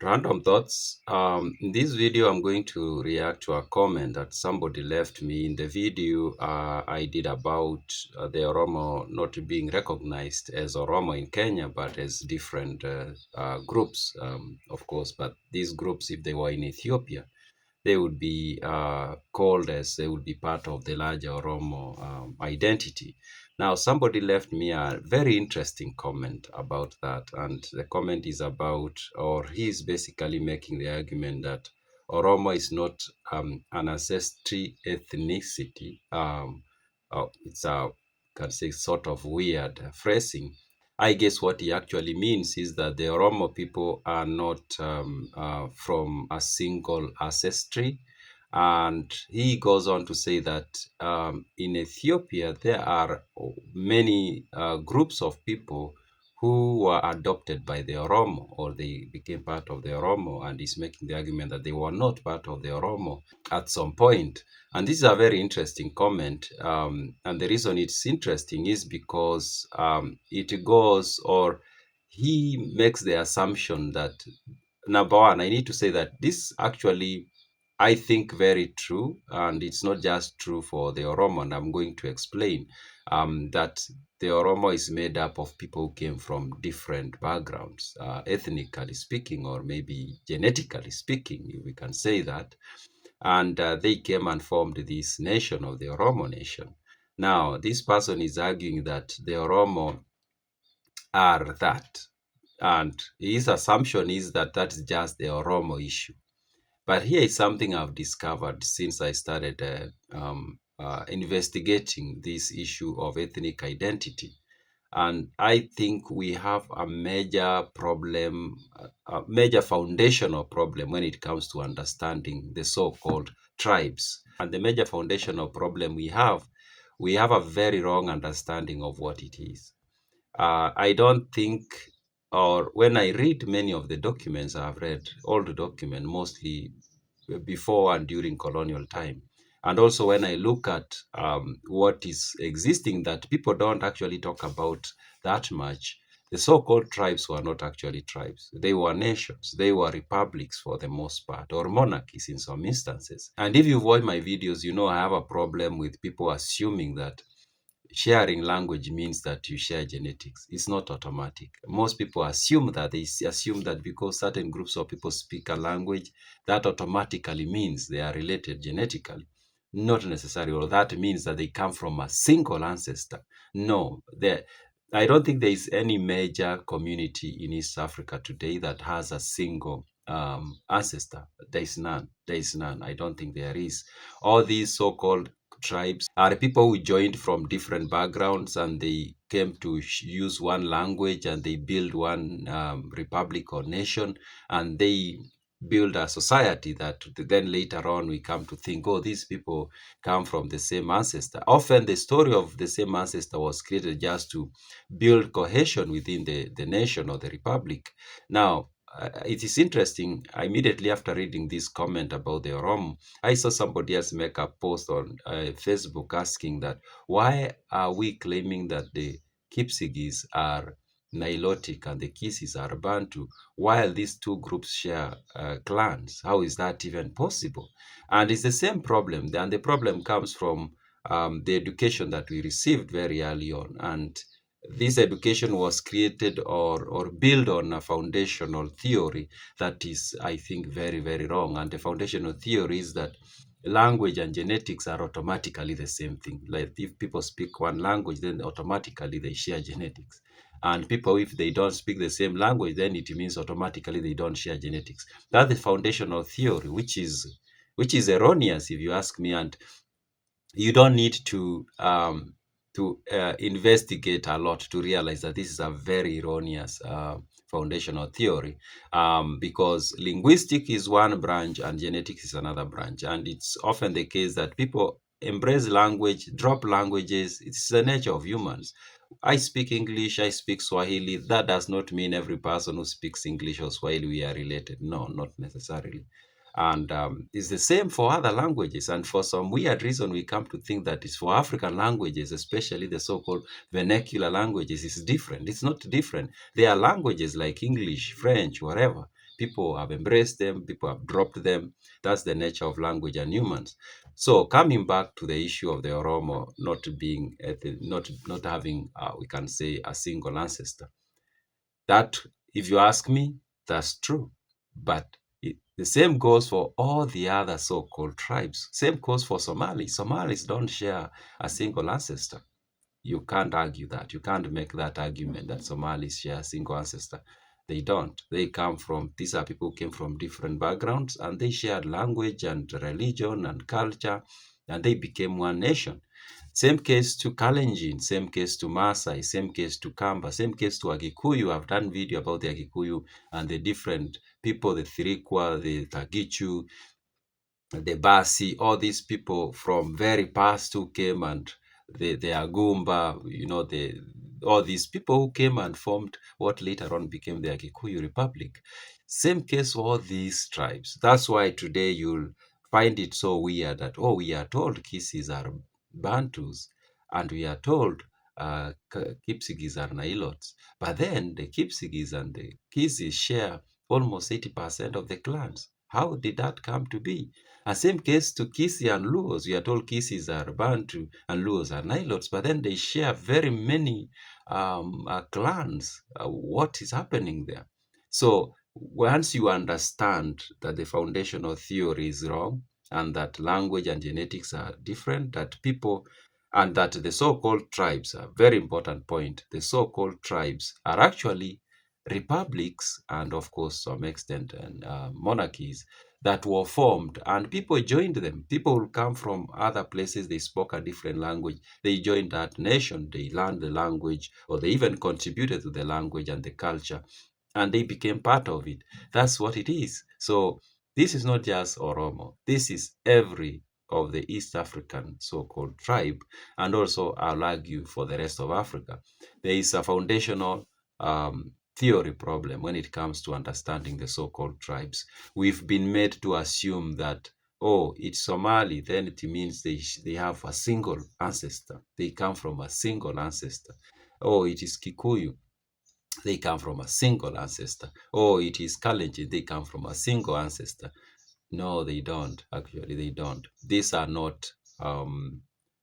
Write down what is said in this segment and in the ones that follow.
Random thoughts. In this video, I'm going to react to a comment that somebody left me in the video I did about the Oromo not being recognized as Oromo in Kenya, but as different groups, of course. But these groups, if they were in Ethiopia, they would be called as they would be part of the larger Oromo identity. Now, somebody left me a very interesting comment about that, and the comment is about, or he's basically making the argument that Oromo is not an ancestry ethnicity. It's a, can say, sort of weird phrasing. I guess what he actually means is that the Oromo people are not from a single ancestry. And he goes on to say that in Ethiopia, there are many groups of people who were adopted by the Oromo, or they became part of the Oromo, and he's making the argument that they were not part of the Oromo at some point. And this is a very interesting comment. And the reason it's interesting is because it goes, or he makes the assumption that, number one, I need to say that this actually, I think, very true, and it's not just true for the Oromo, and I'm going to explain that the Oromo is made up of people who came from different backgrounds, ethnically speaking, or maybe genetically speaking, we can say that. And they came and formed this nation of the Oromo nation. Now, this person is arguing that the Oromo are that. And his assumption is that that's just the Oromo issue. But here is something I've discovered since I started investigating this issue of ethnic identity. And I think we have a major problem, a major foundational problem when it comes to understanding the so-called tribes. And the major foundational problem we have a very wrong understanding of what it is. I don't think, or when I read many of the documents I've read, all the documents, mostly before and during colonial time. And also when I look at what is existing that people don't actually talk about that much, the so-called tribes were not actually tribes. They were nations. They were republics for the most part, or monarchies in some instances. And if you've watched my videos, you know I have a problem with people assuming that sharing language means that you share genetics. It's not automatic. Most people assume that. They assume that because certain groups of people speak a language, that automatically means they are related genetically. Not necessarily, or that means that they come from a single ancestor. No, I don't think there is any major community in East Africa today that has a single ancestor. There is none. There is none. I don't think there is. All these so-called tribes are people who joined from different backgrounds, and they came to use one language, and they build one republic or nation, and they build a society that then later on we come to think, oh, these people come from the same ancestor. Often the story of the same ancestor was created just to build cohesion within the nation or the republic. Now, it is interesting, immediately after reading this comment about the Oromo, I saw somebody else make a post on Facebook asking that, why are we claiming that the Kipsigis are Nilotic and the Kisis are Bantu, while these two groups share clans? How is that even possible? And it's the same problem, and the problem comes from the education that we received very early on. And this education was created or built on a foundational theory that is, I think, very, very wrong. And the foundational theory is that language and genetics are automatically the same thing. Like if people speak one language, then automatically they share genetics. And people, if they don't speak the same language, then it means automatically they don't share genetics. That's the foundational theory, which is erroneous, if you ask me. And you don't need to investigate a lot to realize that this is a very erroneous foundational theory, because linguistic is one branch and genetics is another branch. And it's often the case that people embrace language, drop languages. It's the nature of humans. I speak English, I speak Swahili. That does not mean every person who speaks English or Swahili we are related. No, not necessarily. And it's the same for other languages. And for some weird reason, we come to think that it's for African languages, especially the so-called vernacular languages, it's different. It's not different. There are languages like English, French, whatever. People have embraced them, people have dropped them. That's the nature of language and humans. So coming back to the issue of the Oromo not being, not having, we can say, a single ancestor. That, if you ask me, that's true. But the same goes for all the other so-called tribes. Same goes for Somalis. Somalis don't share a single ancestor. You can't argue that. You can't make that argument that Somalis share a single ancestor. They don't. They come from, these are people who came from different backgrounds and they shared language and religion and culture and they became one nation. Same case to Kalenjin, same case to Maasai, same case to Kamba, same case to Agikuyu. I've done video about the Agikuyu and the different people, the Thirikwa, the Tagichu, the Basi, all these people from very past who came, and the Agumba, all these people who came and formed what later on became the Kikuyu Republic. Same case for all these tribes. That's why today you'll find it so weird that, oh, we are told Kisis are Bantus, and we are told Kipsigis are Nilots. But then the Kipsigis and the Kisis share almost 80% of the clans. How did that come to be? A same case to Kisi and Luos. We are told Kisis are Bantu and Luos are Nilots, but then they share very many clans. What is happening there? So once you understand that the foundational theory is wrong and that language and genetics are different, that people and that the so-called tribes, a very important point, the so-called tribes are actually republics and of course some extent and monarchies that were formed and people joined them. People will come from other places, they spoke a different language, they joined that nation, they learned the language, or they even contributed to the language and the culture, and they became part of it. That's what it is. So this is not just Oromo, this is every of the East African so-called tribe, and also I'll argue for the rest of Africa. There is a foundational theory problem when it comes to understanding the so-called tribes. We've been made to assume that, oh, it's Somali, then it means they have a single ancestor. They come from a single ancestor. Oh, it is Kikuyu, they come from a single ancestor. Oh, it is Kalenjin, they come from a single ancestor. No, they don't. Actually, they don't. Um,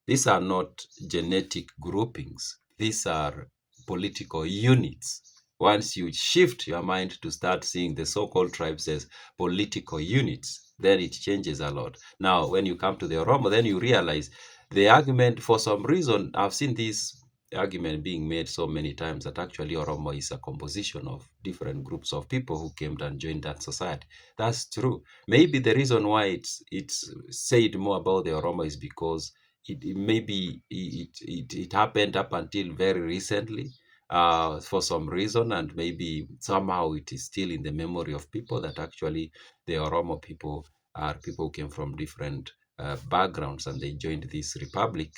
these are not genetic groupings. These are political units. Once you shift your mind to start seeing the so-called tribes as political units, then it changes a lot. Now, when you come to the Oromo, then you realize the argument, for some reason, I've seen this argument being made so many times that actually Oromo is a composition of different groups of people who came and joined that society. That's true. Maybe the reason why it's said more about the Oromo is because it happened up until very recently for some reason, and maybe somehow it is still in the memory of people that actually the Oromo people are people who came from different backgrounds and they joined this republic.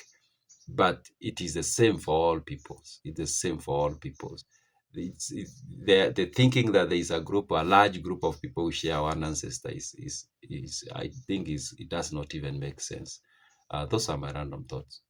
But it is the same for all peoples. It's the same for all peoples. The thinking that there is a large group of people who share one ancestor is I think, is it does not even make sense. Those are my random thoughts.